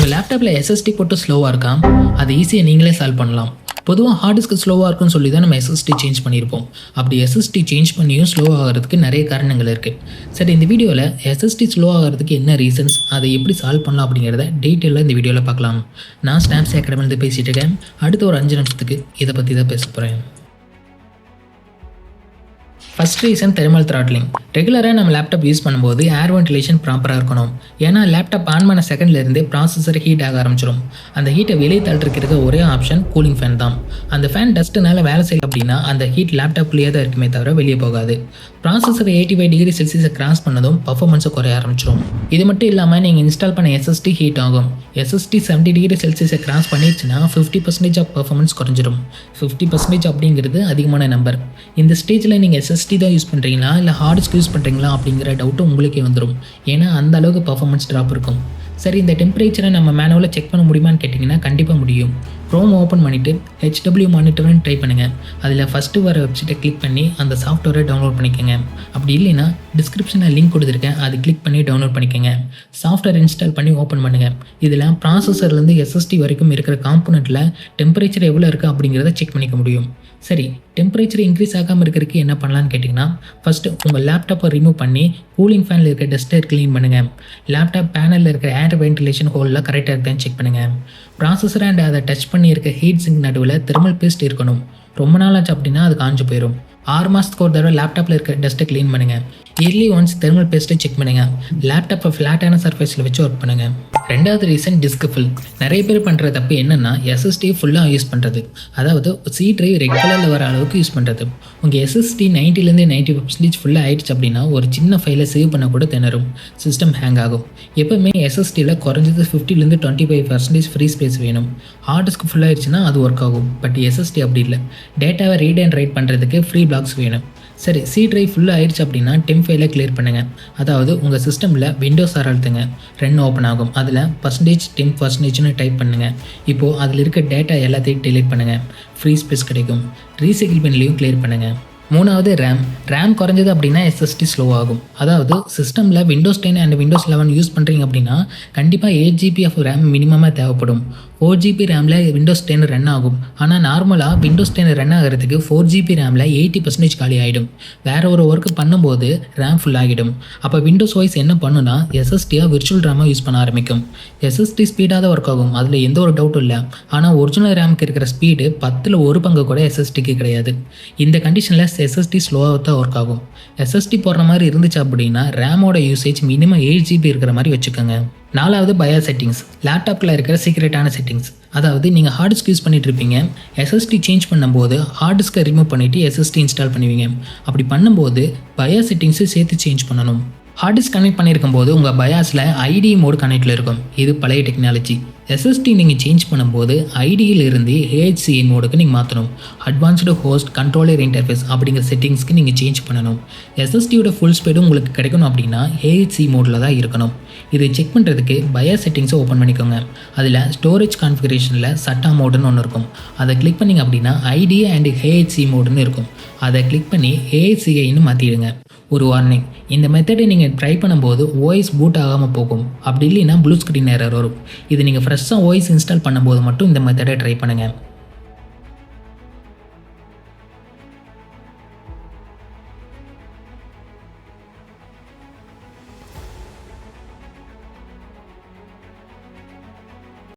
உங்கள் லேப்டாப்பில் எஸ்எஸ்டி போட்டு ஸ்லோவாக இருக்கா? அது ஈஸியாக நீங்களே சால்வ் பண்ணலாம். பொதுவாக ஹார்ட் டிஸ்க் ஸ்லோவாக இருக்குன்னு சொல்லி தான் நம்ம எஸ்எஸ்டி சேஞ்ச் பண்ணியிருப்போம். அப்படி எஸ்எஸ்டி சேஞ்ச் பண்ணியும் ஸ்லோ ஆகிறதுக்கு நிறைய காரணங்கள் இருக்குது. சரி, இந்த வீடியோவில் எஸ்எஸ்டி ஸ்லோ ஆகிறதுக்கு என்ன ரீசன்ஸ், அதை எப்படி சால்வ் பண்ணலாம் அப்படிங்கிறத டீட்டெயிலாக இந்த வீடியோவில் பார்க்கலாம். நான் ஸ்டாம்ப்ஸ் அகாடமிலேருந்து பேசிகிட்டு இருக்கேன். அடுத்த ஒரு 5 நிமிஷத்துக்கு இதை பற்றி தான் பேச போகிறேன். First reason thermal throttling. ரெகுலராக நம்ம லேப்டாப் யூஸ் பண்ணும்போது ஏர் வென்டிலேஷன் ப்ராப்பராக இருக்கணும். ஏன்னா லேப்டாப் ஆன் பண்ண செகண்ட்லேருந்தே ப்ராசஸர் ஹீட் ஆக ஆரம்பிச்சிடும். அந்த ஹீட்டை வெளியே தள்ளிருக்கிறது ஒரே ஆப்ஷன் கூலிங் ஃபேன் தான். அந்த ஃபேன் டஸ்ட்டுனால வேலை செய்யல அப்படின்னா அந்த ஹீட் லேப்டாப்லேயே தான் இருக்குமே தவிர வெளியே போகாது. ப்ராசஸர் 85 டிகிரி செல்சியஸை கிராஸ் பண்ணதும் பர்ஃபார்மன்ஸை குறைய ஆரம்பிச்சிடும். இது மட்டும் இல்லாமல் நீங்கள் இன்ஸ்டால் பண்ண எஸ்எஸ்டி ஹீட் ஆகும். எஸ்எஸ்டி 70 டிகிரி செல்சியஸை கிராஸ் பண்ணிடுச்சுன்னா 50% ஆஃப் பர்ஃபார்மன்ஸ் குறைஞ்சிடும். 50% அப்படிங்கிறது அதிகமான நம்பர். இந்த ஸ்டேஜில் நீங்கள் எஸ்எஸ்டி தான் யூஸ் பண்ணுறீங்களா இல்லை ஹார்ட் டிஸ்க் யூஸ் பண்ணுறீங்களா அப்படிங்கிற டவுட்டும் உங்களுக்கே வந்துடும். ஏன்னா அந்த அளவுக்கு பர்ஃபார்மன்ஸ் ட்ராப் இருக்கும். சரி, இந்த டெம்பரேச்சரை நம்ம மேனுவலாக செக் பண்ண முடியுமான்னு கேட்டிங்கன்னா கண்டிப்பாக முடியும். க்ரோம் ஓப்பன் பண்ணிவிட்டு HW மானிட்டர்னு ட்ரை பண்ணுங்கள். அதில் ஃபஸ்ட்டு வர வெப்சைட்டை கிளிக் பண்ணி அந்த சாஃப்ட்வேரை டவுன்லோட் பண்ணிக்கோங்க. அப்படி இல்லைன்னா டிஸ்கிரிப்ஷனில் லிங்க் கொடுத்துருக்கேன், அது கிளிக் பண்ணி டவுன்லோட் பண்ணிக்கோங்க. சாஃப்ட்வேர் இன்ஸ்டால் பண்ணி ஓப்பன் பண்ணுங்கள். இதில் ப்ராசஸர்லேருந்து எஸ்எஸ்டி வரைக்கும் இருக்கிற காம்போனண்ட்டில் டெம்பரேச்சர் எவ்வளோ இருக்குது அப்படிங்கிறத செக் பண்ணிக்க முடியும். சரி, டெம்பரேச்சர் இன்க்ரீஸ் ஆகாமல் இருக்கிறதுக்கு என்ன பண்ணலான்னு கேட்டிங்கன்னா, ஃபஸ்ட்டு உங்கள் லேப்டாப்பை ரிமூவ் பண்ணி கூலிங் ஃபேனில் இருக்க டஸ்ட்டை க்ளீன் பண்ணுங்கள். லேப்டாப் பேனலில் இருக்கிற ஏர் வென்டிலேஷன் ஹோலில் கரெக்டாக இருக்குதான்னு செக் பண்ணுங்கள். ப்ராசஸர் அண்ட் அதை டச் பண்ணி இருக்க ஹீட் சிங்க் நடுவில் தெர்மல் பேஸ்ட் இருக்கணும். ரொம்ப நாள் ஆச்சு அப்படின்னா அது காஞ்சு போயிடும். 6 மாதத்துக்கு ஒரு தடவை லேப்டாப்பில் இருக்க டஸ்ட்டை க்ளீன் பண்ணுங்கள். இயர்லி ஒன்ஸ் தெர்மல் பேஸ்ட்டை செக் பண்ணுங்கள். லேப்டாப்பை ஃப்ளாட்டான சர்ஃபேஸில் வச்சு ஒர்க் பண்ணுங்கள். ரெண்டாவது ரீசன் டிஸ்க் ஃபில். நிறைய பேர் பண்ணுற தப்பு என்னென்னா எஸ்எஸ்டி ஃபுல்லாக யூஸ் பண்ணுறது. அதாவது சி ட்ரைவ் ரெகுலரில் வர அளவுக்கு யூஸ் பண்ணுறது. உங்கள் எஸ்எஸ்டி 90லேருந்து 90% ஃபுல்லாக ஆகிடுச்சு அப்படின்னா ஒரு சின்ன ஃபைலை சேவ் பண்ண கூட திணறும். சிஸ்டம் ஹேங் ஆகும். எப்போவுமே எஸ்எஸ்டியில் குறைஞ்சது 50லேருந்து 25% ஃப்ரீ ஸ்பேஸ் வேணும். ஹார்ட் டிஸ்க் ஃபுல்லாகிடுச்சுன்னா அது ஒர்க் ஆகும். பட் எஸ்எஸ்டி அப்படி இல்லை. டேட்டாவை ரீட் அண்ட் ரைட் பண்ணுறதுக்கு ஃப்ரீ பிளாக்ஸ் வேணும். சரி, சி ட்ரைவ் ஃபுல்லாக ஆயிடுச்சு அப்படின்னா டெம்ப் ஃபைலை கிளியர் பண்ணுங்கள். அதாவது உங்கள் சிஸ்டமில் விண்டோஸ் அழுத்துங்க, ரன் ஓப்பன் ஆகும். அதில் %temp%ன்னு டைப் பண்ணுங்கள். இப்போது அதில் இருக்க டேட்டா எல்லாத்தையும் டெலீட் பண்ணுங்கள். ஃப்ரீ ஸ்பேஸ் கிடைக்கும். ரீசைக்கிள் பின்லையும் கிளியர் பண்ணுங்கள். மூணாவது ரேம் குறைஞ்சது அப்படின்னா எஸ்எஸ்டி ஸ்லோ ஆகும். அதாவது சிஸ்டமில் Windows 10 அண்ட் Windows 11 யூஸ் பண்ணுறீங்க அப்படின்னா கண்டிப்பாக 8 GB ஆஃப் ரேம் மினிமமாக தேவைப்படும். 4 GB ரேமில் Windows 10 ரன் ஆகும். ஆனால் நார்மலாக Windows 10 ரன் ஆகிறதுக்கு 4 GB ரேமில் 80% காலி ஆகிடும். வேறு ஒரு ஒர்க்கு பண்ணும்போது ரேம் ஃபுல் ஆகிடும். அப்போ விண்டோஸ் வாய்ஸ் என்ன பண்ணுன்னா எஸ்எஸ்டியாக விர்ச்சுவல் ரேமாக யூஸ் பண்ண ஆரம்பிக்கும். எஸ்எஸ்டி ஸ்பீடாக தான் ஒர்க் ஆகும், அதில் எந்த ஒரு டவுட்டும் இல்லை. ஆனால் ஒரிஜினல் ரேமுக்கு இருக்கிற ஸ்பீடு 10ல் 1 பங்கு கூட எஸ்எஸ்டிக்கு கிடையாது. இந்த கண்டிஷனில் எஸ்எஸ்டி ஸ்லோவாக தான் ஒர்க் ஆகும். எஸ்எஸ்டி போடுற மாதிரி இருந்துச்சு அப்படின்னா ரேமோட யூசேஜ் மினிமம் 8 GB இருக்கிற மாதிரி வச்சுக்கோங்க. நாலாவது பயோ செட்டிங்ஸ். லேப்டாப்பில் இருக்கிற சீக்ரெட்டான செட்டிங்ஸ். அதாவது நீங்கள் ஹார்ட் டிஸ்க் யூஸ் பண்ணிட்டு இருப்பீங்க. எஸ்எஸ்டி சேஞ்ச் பண்ணும்போது ஹார்ட் டிஸ்க்கை ரிமூவ் பண்ணிவிட்டு எஸ்எஸ்டி இன்ஸ்டால் பண்ணுவீங்க. அப்படி பண்ணும்போது பயோ செட்டிங்ஸை சேர்த்து சேஞ்ச் பண்ணணும். ஹார்ட் டிஸ்க் கனெக்ட் பண்ணியிருக்கும் போது உங்கள் பயாஸில் ஐடி மோட் கனெக்டில் இருக்கும். இது பழைய டெக்னாலஜி. எஸ்எஸ்டி நீங்கள் சேஞ்ச் பண்ணும்போது ஐடியிலிருந்து HCI மோடுக்கு நீங்கள் மாற்றணும். அட்வான்ஸ்டு ஹோஸ்ட் கண்ட்ரோலர் இன்டர்ஃபேஸ் அப்படிங்கிற செட்டிங்ஸ்க்கு நீங்கள் சேஞ்ச் பண்ணணும். எஸ்எஸ்டியோட ஃபுல் ஸ்பீடும் உங்களுக்கு கிடைக்கணும் அப்படின்னா HCI மோடில் தான் இருக்கணும். இதை செக் பண்ணுறதுக்கு பயோ செட்டிங்ஸை ஓப்பன் பண்ணிக்கோங்க. அதில் ஸ்டோரேஜ் கான்ஃபிகரேஷனில் சட்டா மோடுன்னு ஒன்று இருக்கும். அதை கிளிக் பண்ணிங்க அப்படின்னா ஐடி அண்ட் HCI மோடுன்னு இருக்கும். அதை கிளிக் பண்ணி HCIன்னு மாற்றிடுங்க. ஒரு வார்னிங், இந்த மெத்தடை நீங்கள் ட்ரை பண்ணும்போது OS பூட் ஆகாமல் போகும். அப்படி இல்லைன்னா ப்ளூ ஸ்க்ரீன் எரர் வரும். இது நீங்கள் ஃப்ரெஷ்ஷாக OS இன்ஸ்டால் பண்ணும்போது மட்டும் இந்த மெத்தடை ட்ரை பண்ணுங்கள்.